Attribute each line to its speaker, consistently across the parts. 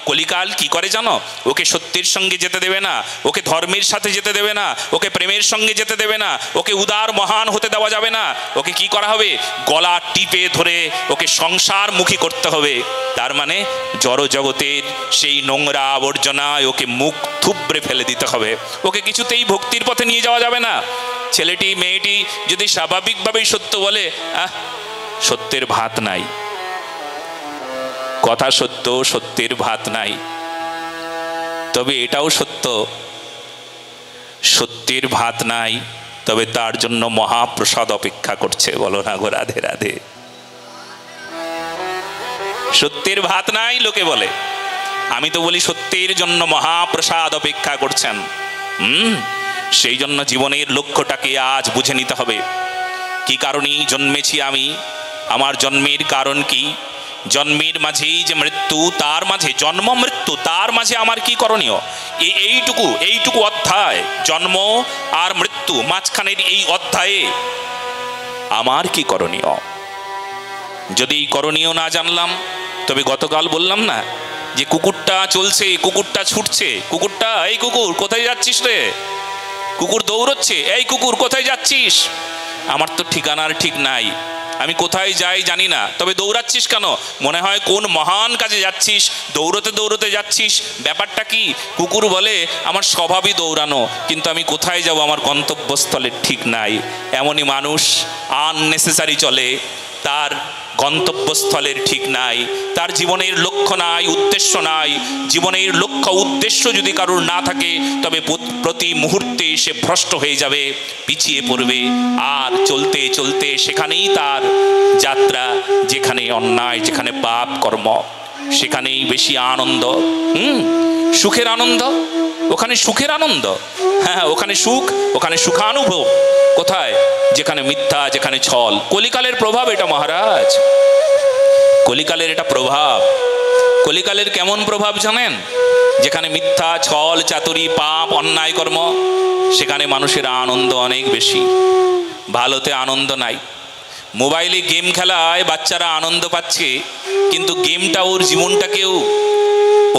Speaker 1: কলিকাল কি করে জানো? ওকে সত্যের সঙ্গে যেতে দেবে না, ওকে ধর্মের সাথে যেতে দেবে না, ওকে প্রেমের সঙ্গে যেতে দেবে না, ওকে উদার মহান হতে দেওয়া যাবে না। ওকে কি করা হবে? গলা টিপে ধরে ওকে সংসারমুখী করতে হবে। তার মানে জড় জগতের সেই নোংরা আবর্জনায় ওকে মুখ থুবড়ে ফেলে দিতে হবে। ওকে কিছুতেই ভক্তির পথে নিয়ে যাওয়া যাবে না। ছেলেটি মেয়েটি যদি স্বাভাবিকভাবেই সত্য বলে, সত্যের ভাত নাই, কথা সত্য, সত্যের ভাত নাই, তবে এটাও সত্য, সত্যের ভাত নাই, তবে তার জন্য মহাপ্রসাদ অপেক্ষা করছে। বলো না গো রাধে রাধে। সত্যের ভাত নাই লোকে বলে, আমি তো বলি সত্যের জন্য মহাপ্রসাদ অপেক্ষা করছেন। সেই জন্য জীবনের লক্ষ্যটাকে আজ বুঝে নিতে হবে। কি কারণেই জন্মেছি আমি, আমার জন্মের কারণ কি, জন্মের মাঝেই যে মৃত্যু, তার মাঝে জন্ম মৃত্যু, তার মাঝে আমার কি করণীয়, এইটুকু অধ্যায়, জন্ম আর মৃত্যু মাঝখানের এই অধ্যায়ে আমার কি করণীয়। যদি এই করণীয় না জানলাম, তবে গতকাল বললাম না যে কুকুরটা চলছে, কুকুরটা ছুটছে, কুকুরটা, এই কুকুর কোথায় যাচ্ছিস রে? কুকুর দৌড়চ্ছে, এই কুকুর কোথায় যাচ্ছিস? আমার তো ঠিকানার ঠিক নাই, আমি কোথায় যাই জানি না, তবে দৌড়াচ্ছিস কেন? মনে হয় কোন মহান কাজে যাচ্ছিস, দৌড়তে দৌড়তে যাচ্ছিস। ব্যাপারটা কি? কুকুর বলে আমার স্বভাবই দৌড়ানো, কিন্তু আমি কোথায় যাব আমার গন্তব্যস্থলের ঠিক নাই। এমনই মানুষ আননেসেসারি চলে, তার গন্তব্যস্থলের ঠিক নাই, তার জীবনের লক্ষ্য নাই, উদ্দেশ্য নাই। জীবনের লক্ষ্য উদ্দেশ্য যদি কারোর না থাকে, তবে প্রতি মুহূর্তে সে ভ্রষ্ট হয়ে যাবে, পিছিয়ে পড়বে, আর চলতে চলতে সেখানেই তার যাত্রা। যেখানে অন্যায়, যেখানে পাপ কর্ম, সেখানেই বেশি আনন্দ, সুখের আনন্দ, ওখানে সুখের আনন্দ। হ্যাঁ, ওখানে সুখ, ওখানে সুখানুভব। কোথায়? যেখানে মিথ্যা, যেখানে ছল। কলিকালের প্রভাব এটা মহারাজ, কলিকালের এটা প্রভাব। কলিকালের কেমন প্রভাব জানেন? যেখানে মিথ্যা, ছল, চাতুরি, পাপ, অন্যায় কর্ম, সেখানে মানুষের আনন্দ অনেক বেশি, ভালোতে আনন্দ নাই। মোবাইলে গেম খেলায় বাচ্চারা আনন্দ পাচ্ছে, কিন্তু গেমটা ওর জীবনটাকেও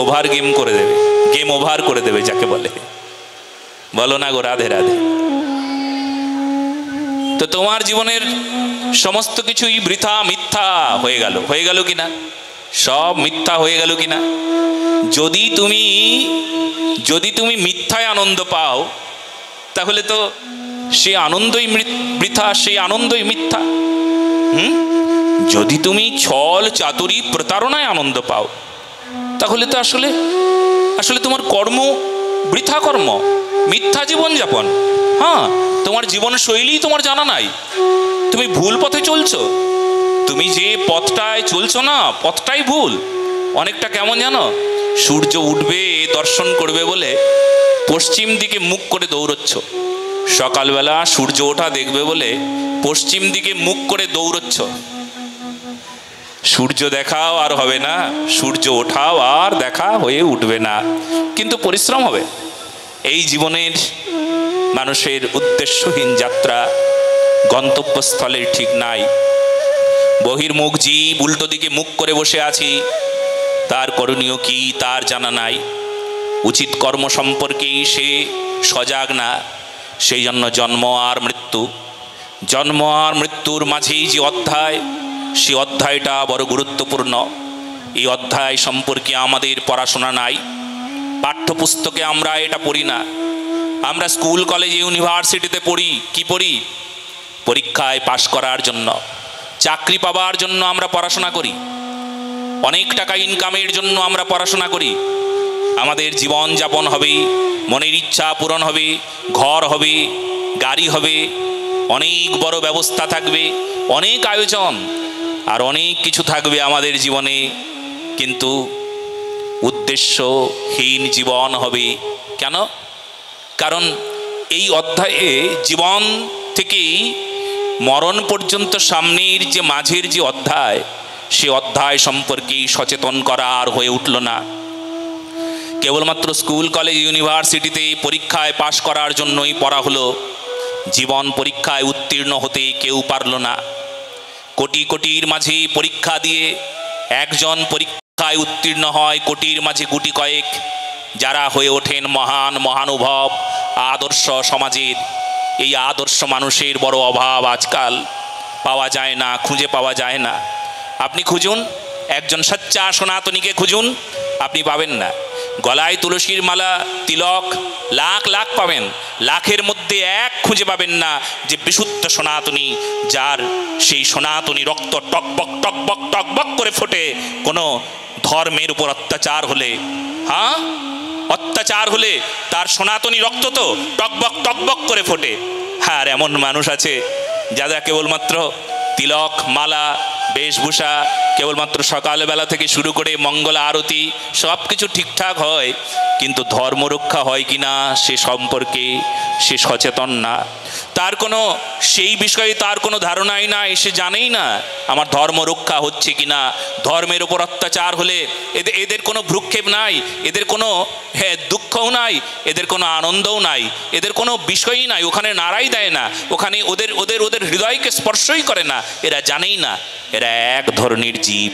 Speaker 1: ওভার গেম করে দেবে, গেম ওভার করে দেবে যাকে বলে। বলো না গো রাধে রাধে। তো তোমার জীবনের সমস্ত কিছুই বৃথা, মিথ্যা হয়ে গেল, হয়ে গেল কিনা? সব মিথ্যা হয়ে গেল কিনা? যদি তুমি মিথ্যায় আনন্দ পাও, তাহলে তো সে আনন্দই বৃথা, সেই আনন্দই মিথ্যা। যদি তুমি ছল, চাতুরি, প্রতারণায় আনন্দ পাও, তাহলে তো আসলে তোমার কর্ম বৃথা কর্ম, মিথ্যা জীবনযাপন। হ্যাঁ, তোমার জীবন শৈলী তোমার জানা নাই, তুমি ভুল পথে চলছো। তুমি যে পথটায় চলছো না, পথটাই ভুল। অনেকটা কেমন জানো? সূর্য উঠবে দর্শন করবে বলে পশ্চিম দিকে মুখ করে দৌড়চ্ছ। সকালবেলা সূর্য ওঠা দেখবে বলে পশ্চিম দিকে মুখ করে দৌড়চ্ছ। সূর্য দেখাও আর হবে না, সূর্য ওঠাও আর দেখা হয়ে উঠবে না, কিন্তু পরিশ্রম হবে। এই জীবনের মানুষের উদ্দেশ্যহীন যাত্রা, গন্তব্যস্থলের ঠিক নাই। বহির্মুখ জীব, উল্টো দিকে মুখ করে বসে আছি, তার করণীয় কি তার জানা নাই, উচিত কর্ম সম্পর্কেই সে সজাগ না। সেই জন্য জন্ম আর মৃত্যু, জন্ম আর মৃত্যুর মাঝেই যে অধ্যায়, সে অধ্যায়টা বড় গুরুত্বপূর্ণ। এই অধ্যায় সম্পর্কে আমাদের পড়াশোনা নাই, পাঠ্যপুস্তকে আমরা এটা পড়ি না। আমরা স্কুল, কলেজ, ইউনিভার্সিটিতে পড়ি, কি পড়ি? পরীক্ষায় পাশ করার জন্য, চাকরি পাবার জন্য আমরা পড়াশোনা করি, অনেক টাকা ইনকামের জন্য আমরা পড়াশোনা করি। আমাদের জীবন যাপন হবে, মনের ইচ্ছা পূরণ হবে, ঘর হবে, গাড়ি হবে, অনেক বড় ব্যবস্থা থাকবে, অনেক আয়োজন আর অনেক কিছু থাকবে আমাদের জীবনে, কিন্তু উদ্দেশ্যহীন জীবন হবে। কেন? কারণ এই অধ্যায়ে জীবন থেকেই মরণ পর্যন্ত সামনের যে মাঝের যে অধ্যায়, সে অধ্যায় সম্পর্কেই সচেতন করা আর হয়ে উঠল না। কেবলমাত্র স্কুল, কলেজ, ইউনিভার্সিটিতে পরীক্ষায় পাশ করার জন্যই পড়া হলো। জীবন পরীক্ষায় উত্তীর্ণ হতে কেউ পারল না। কোটি কোটির মাঝে পরীক্ষা দিয়ে একজন পরীক্ষায় উত্তীর্ণ হয় কোটির মাঝে গুটি কয়েক, যারা হয়ে ওঠেন মহান মহানুভব আদর্শ সমাজের। এই আদর্শ মানুষের বড় অভাব আজকাল, পাওয়া যায় না, খুঁজে পাওয়া যায় না। আপনি খুঁজুন, একজন সচ্চা সনাতনীকে খুঁজুন, আপনি পাবেন না। গলায় তুলসীর মালা, তিলক লাখ লাখ পাবেন, লাখের মধ্যে এক খুঁজে পাবেন না যে বিশুদ্ধ সনাতনী, যার সেই সনাতনী রক্ত টকবক টকবক টকবক করে ফোটে কোনো ধর্মের উপর অত্যাচার হলে। হ্যাঁ, অত্যাচার হলে তার সনাতনী রক্ত তো টকবক টকবক করে ফোটে। আর এমন মানুষ আছে যারা কেবলমাত্র তিলক মালা বেশভূষা, কেবলমাত্র সকালবেলা থেকে শুরু করে মঙ্গল আরতি সব কিছু ঠিকঠাক হয়, কিন্তু ধর্ম রক্ষা হয় কি না সে সম্পর্কে সে সচেতন না। তার কোনো সেই বিষয়ে তার কোনো ধারণাই নাই, সে জানেই না আমার ধর্ম রক্ষা হচ্ছে কি না। ধর্মের উপর অত্যাচার হলে এদের কোনো ভ্রুক্ষেপ নাই, এদের কোনো দুঃখও নাই, এদের কোনো আনন্দও নাই, এদের কোনো বিষয়ই নাই, ওখানে নাড়াই দেয় না, ওখানে ওদের ওদের ওদের হৃদয়কে স্পর্শই করে না। এরা জানেই না এরা এক ধরনের জীব।